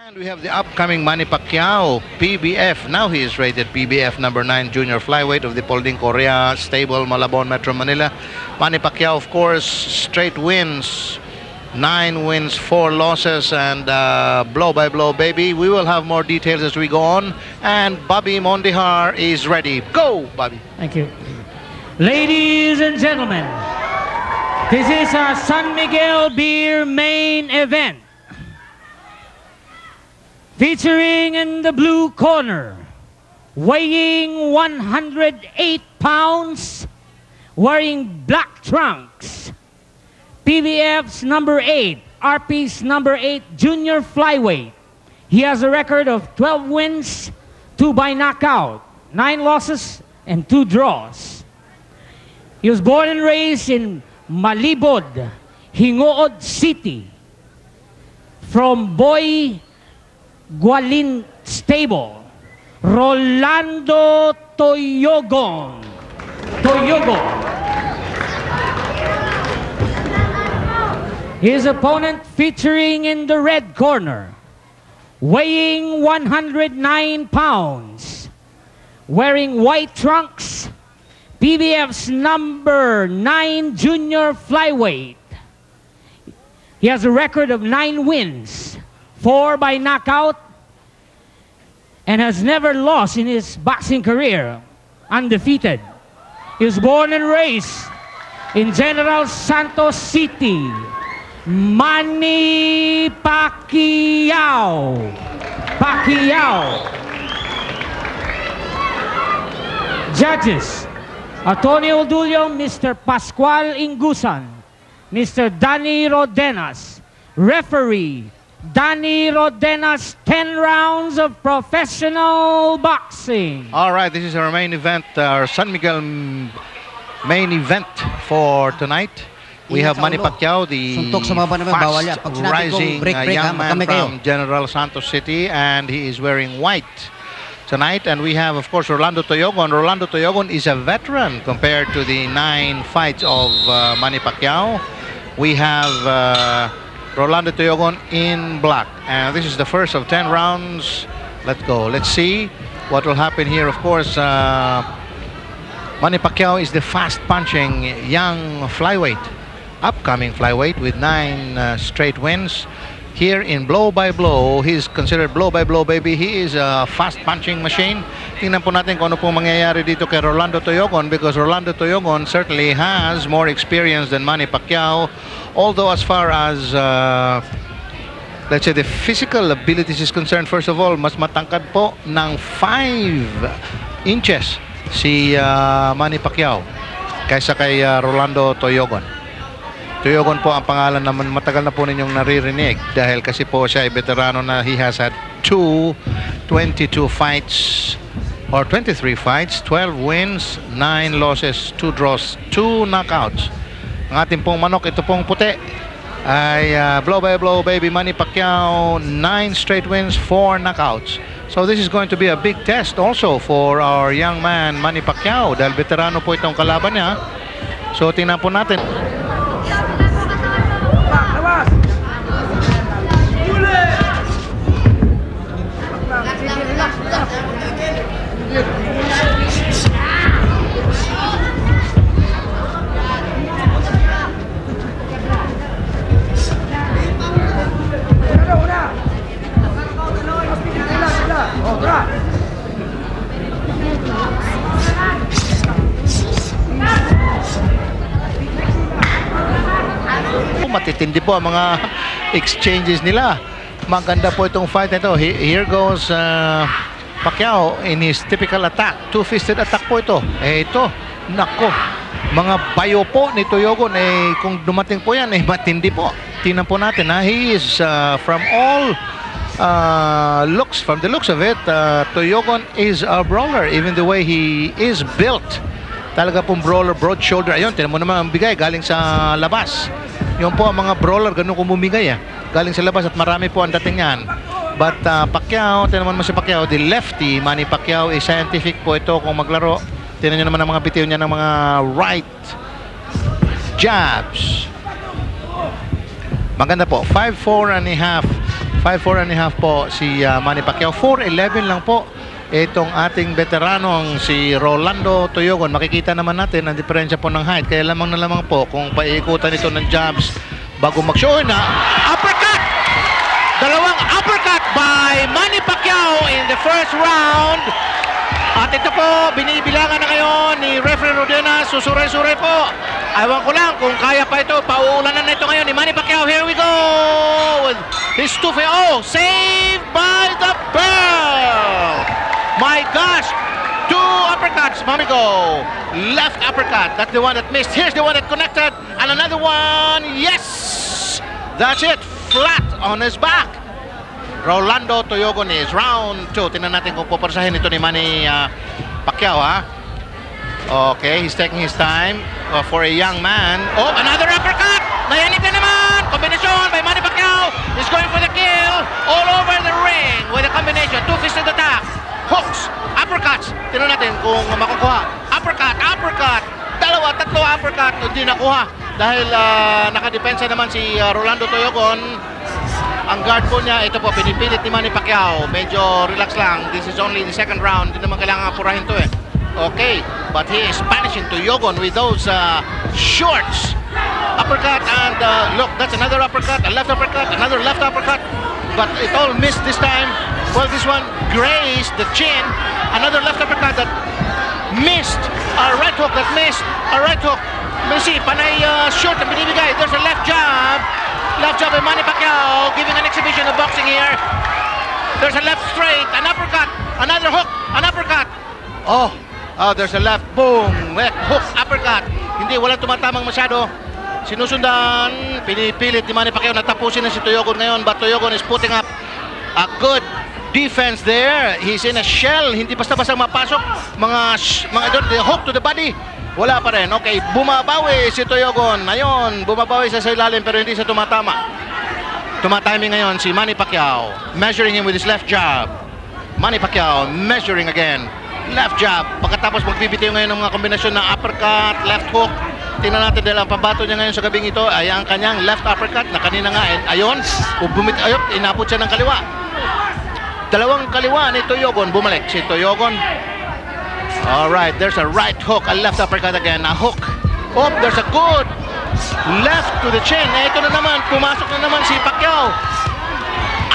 And we have the upcoming Manny Pacquiao, PBF. Now he is rated PBF number 9 junior flyweight of the Paulding Correa stable, Malabon, Metro Manila. Manny Pacquiao, of course, straight wins. 9 wins, 4 losses, and blow by blow, baby. We will have more details as we go on. And Bobby Mondihar is ready. Go, Bobby. Thank you. Ladies and gentlemen, this is our San Miguel Beer main event. Featuring in the blue corner, weighing 108 pounds, wearing black trunks, PBF's number 8, RP's number 8 junior flyweight. He has a record of 12 wins, 2 by knockout, 9 losses, and 2 draws. He was born and raised in Malibod, Hingood City. From Boy Gualin stable, Rolando Toyogon. His opponent featuring in the red corner, weighing 109 pounds, wearing white trunks, PBF's number 9 junior flyweight. He has a record of 9 wins, 4 by knockout, and has never lost in his boxing career, undefeated. He was born and raised in General Santos City, Manny Pacquiao. Judges: Antonio Dulio, Mr. Pascual Ingusan, Mr. Danny Rodenas. Referee Danny Rodenas, 10 rounds of professional boxing. All right, this is our main event, our San Miguel main event for tonight. We have Manny Pacquiao, the fast rising young man from General Santos City, and he is wearing white tonight. And we have, of course, Rolando Toyogon. Rolando Toyogon is a veteran compared to the 9 fights of Manny Pacquiao. We have Rolando Toyogon in black, and this is the first of 10 rounds. Let's go. Let's see what will happen here. Of course, Manny Pacquiao is the fast-punching young flyweight, upcoming flyweight with 9 straight wins. Here in blow by blow, he's considered blow by blow, baby. He is a fast-punching machine. Tingnan po natin kung ano po mangyayari dito kay Rolando Toyogon, because Rolando Toyogon certainly has more experience than Manny Pacquiao. Although as far as, let's say, the physical abilities is concerned, first of all, mas matangkad po ng 5 inches si Manny Pacquiao kaysa kay Rolando Toyogon. Toyogon po ang pangalan naman, matagal na po ninyong naririnig dahil kasi po siya ay veterano na. He has had 22 fights or 23 fights, 12 wins, 9 losses, 2 draws, 2 knockouts. Ang ating pong manok, ito pong puti, ay blow by blow, baby, Manny Pacquiao, 9 straight wins, 4 knockouts. So this is going to be a big test also for our young man, Manny Pacquiao, dahil veterano po itong kalaban niya. So tingnan po natin. Matitindi po ang mga exchanges nila. Maganda po itong fight na ito. Here goes Pacquiao in his typical attack. Two-fisted attack po ito. Ito, nako, mga bayo po ni Toyogon. Kung dumating po yan, matindi po. Tingnan po natin. He is from all looks, from the looks of it, Toyogon is a brawler. Even the way he is built, talaga pong brawler, broad shoulder. Ayun, tingnan mo naman ang bigay galing sa labas. Yung po ang mga brawler, ganun kung bumigay galing sa labas, at marami po ang dating yan. But Pacquiao, tingnan mo si Pacquiao, the lefty, Manny Pacquiao is scientific po ito kung maglaro. Tingnan nyo naman ang mga bitiw niya ng mga right jabs. Maganda po. 5'4 and a half 5'4.5" po si Manny Pacquiao. 4'11" lang po itong ating veteranong si Rolando Toyogon. Makikita naman natin ang diferensya po ng height. Kaya lamang na lamang po kung paiikutan ito ng jabs bago mag-show na uppercut! Dalawang uppercut by Manny Pacquiao in the first round. At ito po, binibilangan na ngayon ni Referee Rodena. Susuray-suray po. Ewan ko lang kung kaya pa ito. Pauulanan na ito ngayon ni Manny Pacquiao. Here we go! With his 2 feet. Oh, saved by the bell! My gosh! 2 uppercuts. Mommy go. Left uppercut. That's the one that missed. Here's the one that connected. And another one. Yes! That's it. Flat on his back. Rolando Toyogon is round 2. Tingnan natin kung pupersahin ito ni Manny Pacquiao, ha? Okay, he's taking his time for a young man. Oh, another uppercut! Nayanip na naman! Combination by Manny Pacquiao. He's going for the kill all over the ring with a combination. 2-fisted attack. Hooks, uppercuts. Tingnan natin kung makukuha. Uppercut, uppercut. Dalawa, tatlo uppercut. Hindi nakuha. Dahil nakadepensa naman si Rolando Toyogon. Ang guard po niya, ito po, pinipilit ni Manny Pacquiao. Medyo relax lang. This is only the second round. Hindi naman kailangan apurahin to eh. Okay, but he is punishing Toyogon with those shorts. Uppercut and look, that's another uppercut, a left uppercut, another left uppercut. But it all missed this time. Well, this one grazed the chin. Another left uppercut that missed. A right hook that missed. A right hook. Let's see, panay short ang binibigay. There's a left jab. Left jab by Manny Pacquiao, giving an exhibition of boxing here. There's a left straight, an uppercut, another hook, an uppercut. Oh, there's a left, boom, left hook, uppercut. Hindi, walang tumatamang masyado. Sinusundan, pinipilit ni Manny Pacquiao na tapusin na si Toyogon ngayon. But Toyogon is putting up a good defense there. He's in a shell, hindi basta-basta mapasok. Mga doon, the hook to the body. Wala pa rin. Okay, bumabawi si Toyogon. Ayun, bumabawi sa ilalim pero hindi sa tumatama. Tumatiming ngayon si Manny Pacquiao. Measuring him with his left jab. Manny Pacquiao measuring again. Left jab. Pagkatapos magbibitiw ngayon ng mga kombinasyon ng uppercut, left hook. Tingnan natin dahil ang pambato niya ngayon sa gabing ito ay ang kanyang left uppercut na kanina nga. Ayun, inapot siya ng kaliwa. Dalawang kaliwa ni Toyogon. Bumalik si Toyogon. Alright, there's a right hook, a left uppercut again, a hook. Oh, there's a good left to the chin. Ito na naman, pumasok na naman si Pacquiao.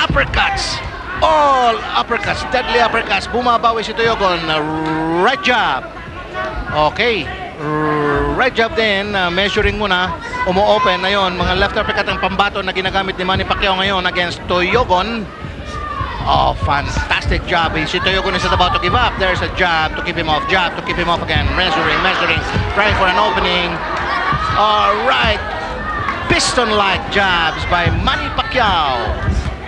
Uppercuts, all uppercuts, deadly uppercuts. Bumabawi si Toyogon, right jab. Okay, right jab din, measuring muna, umu-open na yun. Mga left uppercut ang pambato na ginagamit ni Manny Pacquiao ngayon against Toyogon. Oh, fantastic job. Si Toyogon is about to give up. There's a jab to keep him off. Jab to keep him off again. Measuring. Trying for an opening. All right. Piston-like jabs by Manny Pacquiao.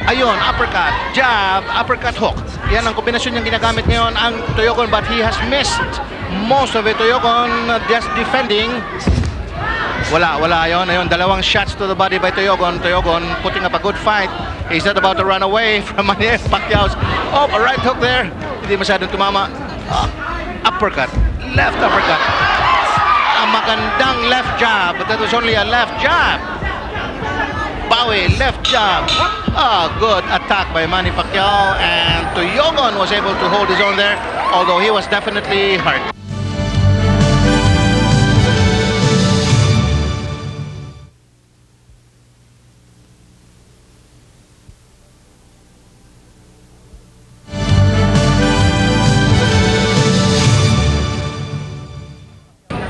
Ayun, uppercut, jab, uppercut, hook. Yan ang kombinasyon niyang ginagamit ngayon ang Toyogon, but he has missed most of it. Toyogon just defending. Wala yun. Ayun, dalawang shots to the body by Toyogon. Toyogon putting up a good fight. He's not about to run away from Manny Pacquiao's. Oh, a right hook there. Hindi masyadong tumama. Uppercut. Left uppercut. A magandang left jab. But that was only a left jab. Bawi, left jab. Good attack by Manny Pacquiao. And Toyogon was able to hold his own there. Although he was definitely hurt.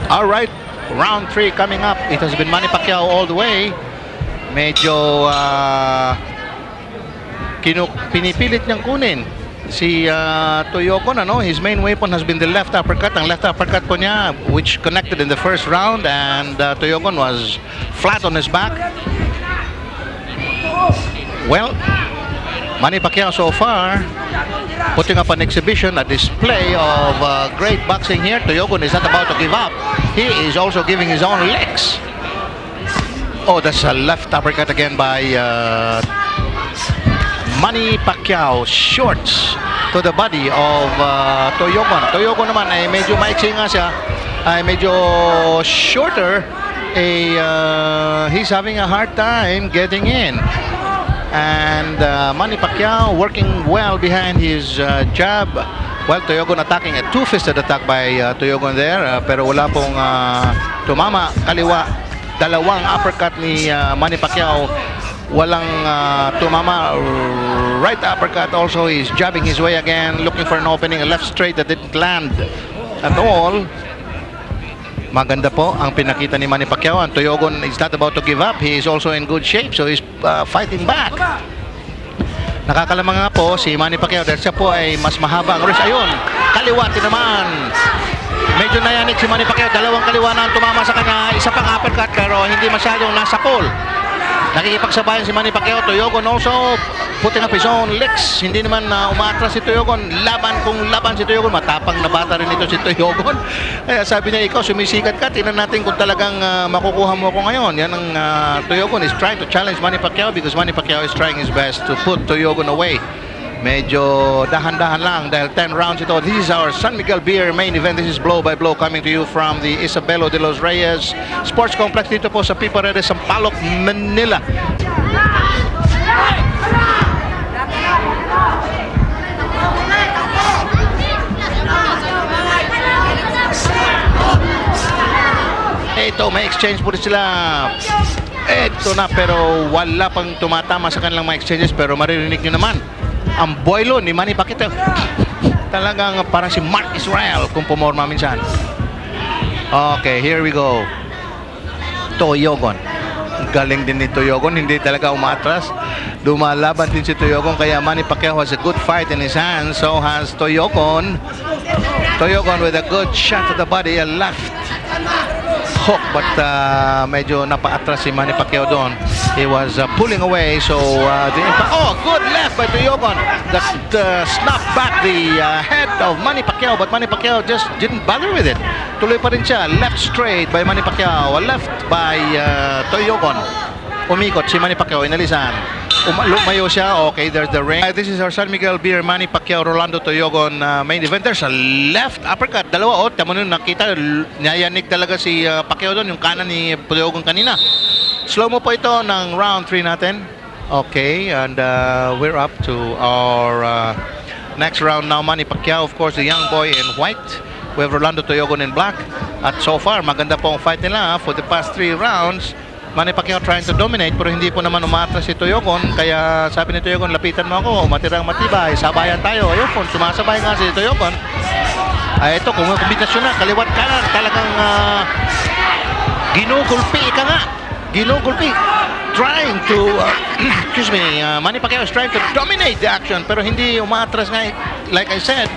All right, round 3 coming up. It has been Manny Pacquiao all the way. Medyo pinipilit niyang kunin si Toyogon. His main weapon has been the left uppercut. Ang left uppercut po niya, which connected in the first round, and Toyogon was flat on his back. Well, Manny Pacquiao so far putting up an exhibition, a display of great boxing here. Toyogon is not about to give up. He is also giving his own legs. Oh, that's a left uppercut again by Manny Pacquiao. Shorts to the body of Toyogon. Toyogon naman ay medyo maiksi nga siya. Ay medyo shorter. He's having a hard time getting in. And Manny Pacquiao working well behind his jab. Well, Toyogon attacking a two-fisted attack by Toyogon there. Pero wala pong tumama. Kaliwa, dalawang uppercut ni Manny Pacquiao. Walang tumama. Right uppercut also. He's jabbing his way again, looking for an opening. A left straight that didn't land at all. Maganda po ang pinakita ni Manny Pacquiao. And Toyogon is not about to give up. He is also in good shape, so he's fighting back. Nakakalamang nga po si Manny Pacquiao dahil siya po ay mas mahaba ang wrist. Ayun, kaliwati naman. Medyo nayanik si Manny Pacquiao. Dalawang kaliwa na ang tumama sa kanya. Isa pang uppercut pero hindi masyadong nasa pole. Nakikipagsabayan si Manny Pacquiao. Toyogon also putting up his own licks. Hindi naman umaatras si Toyogon. Kung laban si Toyogon, matapang na bata rin ito si Toyogon. Kaya sabi niya, ikaw sumisikat ka. Tingnan natin kung talagang makukuha mo ako ngayon. Yan ang Toyogon is trying to challenge Manny Pacquiao because Manny Pacquiao is trying his best to put Toyogon away. Medyo dahan-dahan lang dahil 10 rounds ito. This is our San Miguel Beer main event. This is Blow by Blow coming to you from the Isabelo de los Reyes Sports Complex dito po sa Pipa Redes, Sampaloc, Manila. Ito, may exchange po sila. Ito na, pero wala pang tumatama sa kanilang mga exchanges. Pero maririnig nyo naman ang boilo ni Manny Pacquiao. Talagang parang si Mark Israel kung pumorma minsan. Okay, here we go. Toyogon. Galing din ni Toyogon, hindi talaga umatras. Lumalaban din si Toyogon, kaya Manny Pacquiao has a good fight in his hands. So has Toyogon. Toyogon with a good shot to the body, a left hook, but medyo napaatras si Manny Pacquiao doon. He was pulling away, so the impact. Oh, good left by Toyogon. That snapped back the head of Manny Pacquiao, but Manny Pacquiao just didn't bother with it. Tuloy pa rin siya. Left straight by Manny Pacquiao. Left by Toyogon. Umikot si Manny Pacquiao, inalisan. Lumayo siya. Okay, there's the ring. This is our San Miguel Beer, Manny Pacquiao, Rolando Toyogon main event. There's a left uppercut. Dalawa, oh, tamo nun nakita. Nayanig talaga si Pacquiao doon, yung kanan ni Toyogon kanina. Slow mo po ito ng round 3 natin. Okay, and we're up to our next round now. Manny Pacquiao, of course, the young boy in white. We have Rolando Toyogon in black. At so far, maganda po ang fight nila for the past 3 rounds. Manny Pacquiao trying to dominate pero hindi po naman umatras si Toyogon. Kaya sabi ni Toyogon, lapitan mo ako, matirang matibay, sabayan tayo. Ayun po, sumasabay nga si Toyogon. Ito, kung kombinasyon na, kaliwat kanan, talagang ginugulpi ka nga. Ginugulpi. Trying to, excuse me, Manny Pacquiao is trying to dominate the action pero hindi umatras nga. Like I said,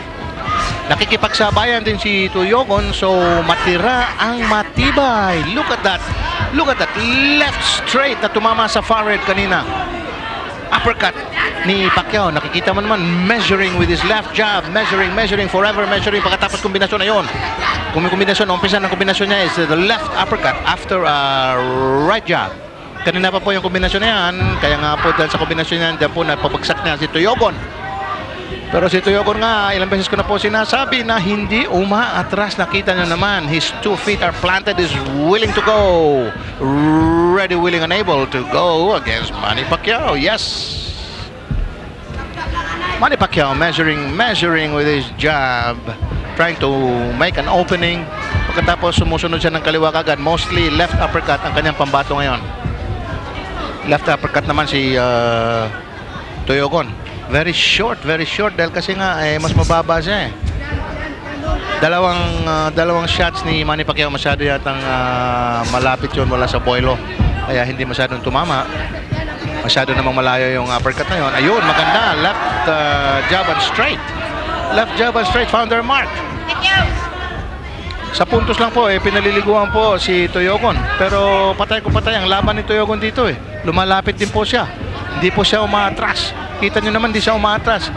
nakikipagsabayan din si Toyogon, so matira ang matibay. Look at that. Look at that. Left straight na tumama sa forehead kanina. Uppercut ni Pacquiao. Nakikita mo naman, measuring with his left jab. Measuring, forever measuring. Pagkatapos kombinasyon na yun. Kung may kombinasyon, umpisa ng kombinasyon niya is the left uppercut after a right jab. Kanina pa po yung kombinasyon na yan. Kaya nga po dahil sa kombinasyon niya, diyan po napabagsak niya si Toyogon. Pero si Toyogon nga, ilang beses ko na po sinasabi na hindi umaatras. Nakita nyo naman, his 2 feet are planted, is willing to go. Ready, willing, and able to go against Manny Pacquiao. Yes. Manny Pacquiao measuring with his jab. Trying to make an opening. Pagkatapos sumusunod siya ng kaliwa kagad. Mostly left uppercut ang kanyang pambato ngayon. Left uppercut naman si Toyogon. Very short dahil kasi nga mas mababa siya eh. Dalawang shots ni Manny Pacquiao masyado yatang malapit yun, wala sa boilo. Kaya hindi masyadong tumama. Masyado namang malayo yung uppercut na yun. Ayun, maganda. Left jab and straight. Left jab and straight, found their mark. Sa puntos lang po pinaliliguan po si Toyogon. Pero patay ang laban ni Toyogon dito eh. Lumalapit din po siya. Hindi po siya umaatras. Kita nyo naman, di siya umaatras.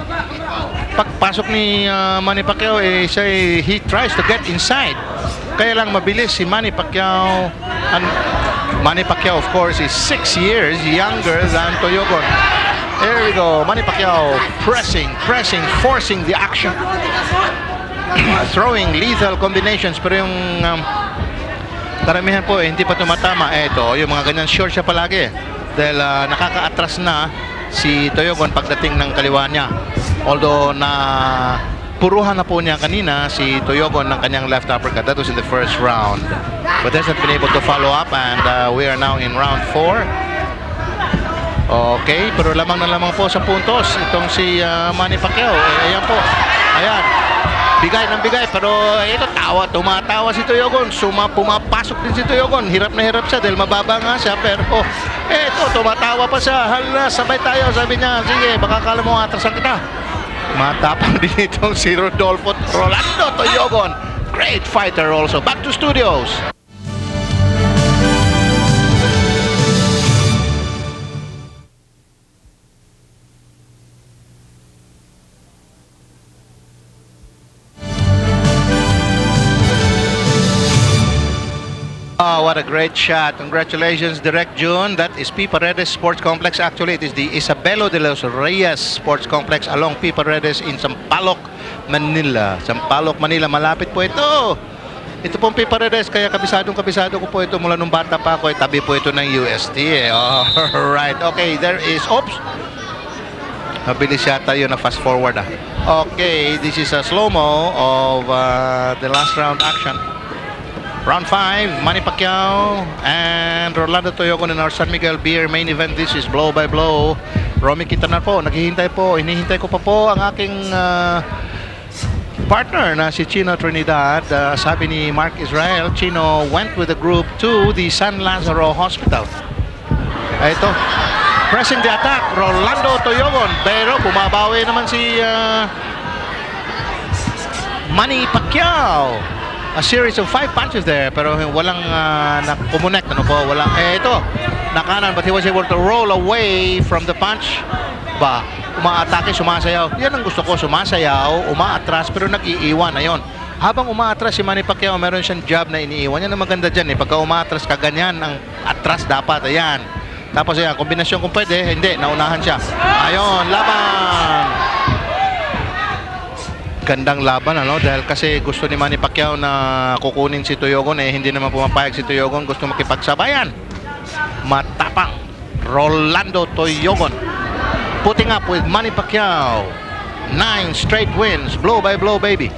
Pagpasok ni Manny Pacquiao, he tries to get inside. Kaya lang mabilis si Manny Pacquiao. And Manny Pacquiao, of course, is 6 years younger than Toyogon. There we go. Manny Pacquiao pressing, forcing the action. Throwing lethal combinations. Pero yung karamihan po, hindi pa tumatama. Ito, yung mga ganyan, short siya palagi. Dahil nakaka-atras na si Toyogon pagdating ng kaliwa niya. Although na puruhan na po niya kanina si Toyogon ng kanyang left uppercut. That was in the first round. But hasn't been able to follow up, and we are now in round 4. Okay, pero lamang na lamang po sa puntos itong si Manny Pacquiao. Ayan po. Ayan. Bigay ng bigay, pero ito tumatawa si Toyogon. Pumapasok din si Toyogon. Hirap na hirap siya dahil mababa nga siya, pero ito tumatawa pa siya. Hala, sabay tayo, sabi niya. Sige, baka kala mo atrasan kita. Matapang din itong si Rolando Toyogon. Great fighter also. Back to studios. Oh, what a great shot. Congratulations, Direct June. That is P. Paredes Sports Complex. Actually, it is the Isabelo de los Reyes Sports Complex along P. Paredes in Sampaloc, Manila. Sampaloc, Manila. Malapit po ito. Ito pong P. Paredes. Kaya kabisado ko po ito mula nung bata pa ako. Tabi po ito ng UST. Alright. Okay, there is... Oops. Mabilis yata yun na fast forward. Okay, this is a slow-mo of the last round action. Round 5, Manny Pacquiao and Rolando Toyogon in our San Miguel Beer main event. This is blow by blow. Romy Quintanar po, naghihintay po. Hinihintay ko pa po ang aking partner na si Chino Trinidad. Sabi ni Mark Israel, Chino went with the group to the San Lazaro Hospital. Ito, pressing the attack, Rolando Toyogon. Pero bumabawi naman si Manny Pacquiao. A series of 5 punches there, pero walang nakumonect, ano po, walang, ito, nakanan, but he was able to roll away from the punch. Ba, umaatake, sumasayaw. Yan ang gusto ko, sumasayaw, umaatras, pero nag-iiwan, ayun. Habang umaatras si Manny Pacquiao, meron siyang jab na iniiwan. Yan ang maganda dyan, pagka umaatras ka, ganyan, ang atras dapat, ayan. Tapos ayan, kombinasyon kung pwede, hindi, naunahan siya. Ayun, laban! Gandang laban, ano, dahil kasi gusto ni Manny Pacquiao na kukunin si Toyogon, hindi naman pumapayag si Toyogon, gusto makipagsabayan. Matapang Rolando Toyogon putting up with Manny Pacquiao. 9 straight wins, blow by blow, baby.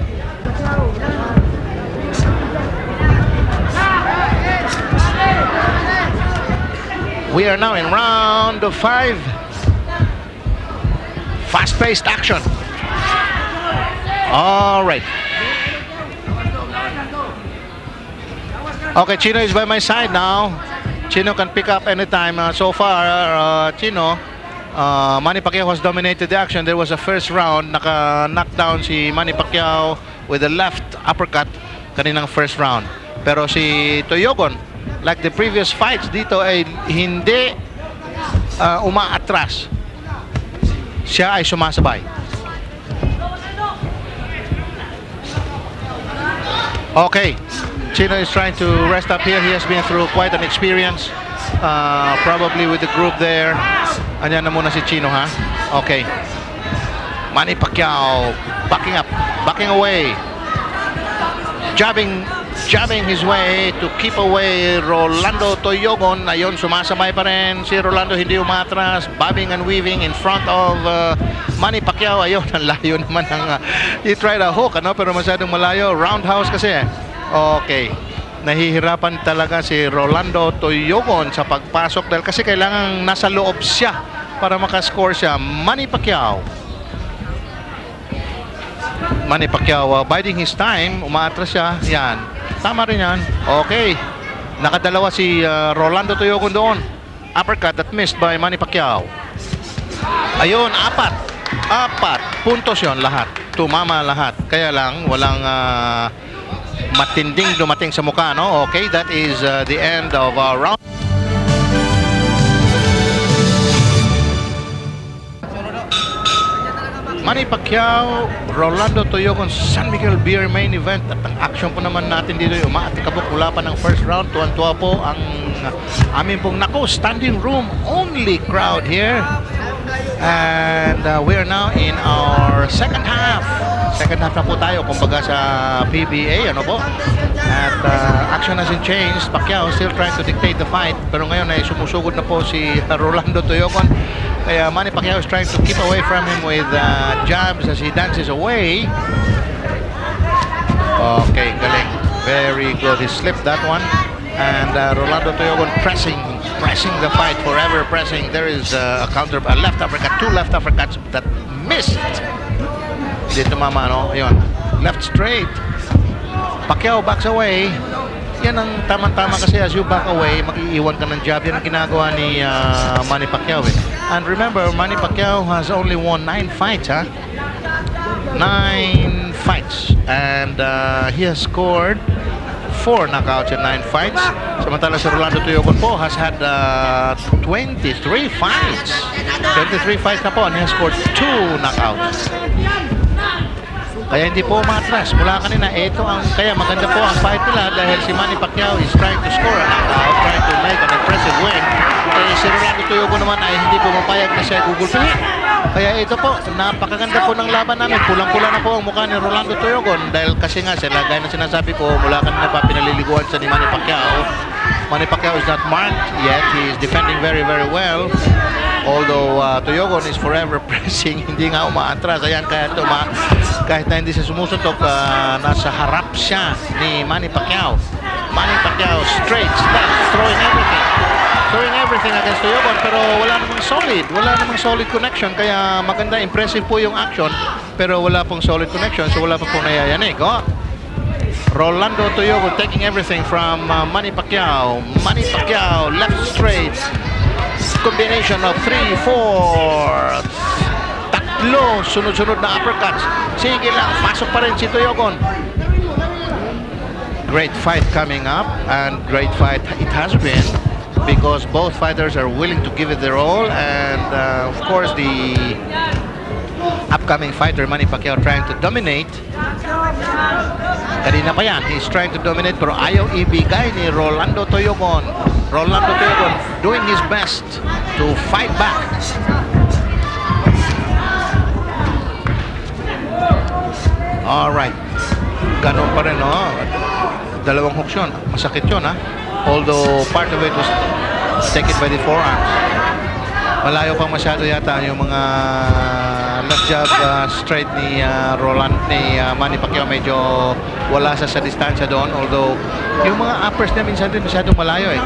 We are now in round 5. Fast-paced action. All right. Okay, Chino is by my side now. Chino can pick up anytime. So far, Chino, Manny Pacquiao has dominated the action. There was a first round, naka-knock down si Manny Pacquiao with the left uppercut kaninang first round. Pero si Toyogon, like the previous fights dito, ay hindi umaatras. Siya ay sumasabay. Okay, Chino is trying to rest up here. He has been through quite an experience, probably with the group there. Anyan na muna si Chino, ha? Okay. Manny Pacquiao backing up, backing away, jabbing his way to keep away Rolando Toyogon. Ayun, sumasabay pa rin si Rolando, hindi umatras, bobbing and weaving in front of Manny Pacquiao. Ayun, ang layo naman ng he tried a hook, ano, pero masyadong malayo. Roundhouse kasi. Okay. Nahihirapan talaga si Rolando Toyogon sa pagpasok dahil kasi kailangan nasa loob siya para makascore siya. Manny Pacquiao biding his time, umaatras siya. Yan, tama rin yan. Okay, nakadalawa si Rolando Toyogon doon. Uppercut that missed by Manny Pacquiao. Ayun, apat puntos yon, lahat tumama, lahat. Kaya lang walang matinding dumating sa mukha, no? Okay, that is the end of round. Manny Pacquiao, Rolando Toyogon, San Miguel Beer main event. At ang action po naman natin dito, umaatikabok mula pa ng first round. Tuwan-tuwa po ang amin pong standing room only crowd here. And we are now in our second half. Second half na po tayo, kumbaga sa PBA, ano po. At action hasn't changed. Pacquiao still trying to dictate the fight. Pero ngayon ay sumusugod na po si Rolando Toyogon. Kaya Manny Pacquiao is trying to keep away from him with jabs as he dances away. Okay, galing. Very good. He slipped that one. And Rolando Toyogon pressing the fight, forever pressing. There is a counter, a left uppercut, 2 left uppercuts that missed. Dito mama, no? Ayun. Left straight. Pacquiao backs away. Yan ang tamang-tama kasi as you back away, mag-iiwan ka ng jab. Yan ang ginagawa ni Manny Pacquiao. And remember, Manny Pacquiao has only won 9 fights, ha? 9 fights. And he has scored 4 knockouts in 9 fights. Samantala si Rolando Toyogon po has had 23 fights. 23 fights na po and he has scored 2 knockouts. Kaya hindi po umatras. Mula kanina, kaya maganda po ang fight nila dahil si Manny Pacquiao is trying to score a knockout, trying to make an impressive win. Si Rolando Toyogon naman ay hindi po mapayag na siya gugulpihin. Kaya ito po, napakaganda po ng laban namin. Pulang-pula na po ang mukha ni Rolando Toyogon dahil kasi nga sila, gaya na sinasabi ko, mula kanina pa pinaliliguan sa ni Manny Pacquiao. Manny Pacquiao is not marked yet. He is defending very, very well. Although Toyogon is forever pressing, hindi nga umaatras. Ayan, kahit na hindi siya sumusuntok, nasa harap siya ni Manny Pacquiao. Manny Pacquiao straight, left, throwing everything against Toyogon, pero wala namang solid connection. Kaya maganda, impressive po yung action, pero wala pong solid connection, so wala pa pong nayayanig. Rolando Toyogon taking everything from Manny Pacquiao. Manny Pacquiao left straight, combination of 3, 4, tatlo sunod-sunod na uppercuts. Sige lang, pasok pa rin si Toyogon. Great fight coming up, and great fight it has been because both fighters are willing to give it their all, and of course the upcoming fighter Manny Pacquiao trying to dominate. Kanina pa yan, he's trying to dominate pero ayaw ibigay ni Rolando Toyogon. Rolando Toyogon doing his best to fight back. Alright, ganun pa rin, no? Dalawang hooks yun, masakit yun, ha? Although part of it was taken by the forearms. Malayo pang masyado yata yung mga left jab straight ni Manny Pacquiao. Medyo wala sa distansya doon. Although yung mga uppers niya minsan din masyadong malayo, eh.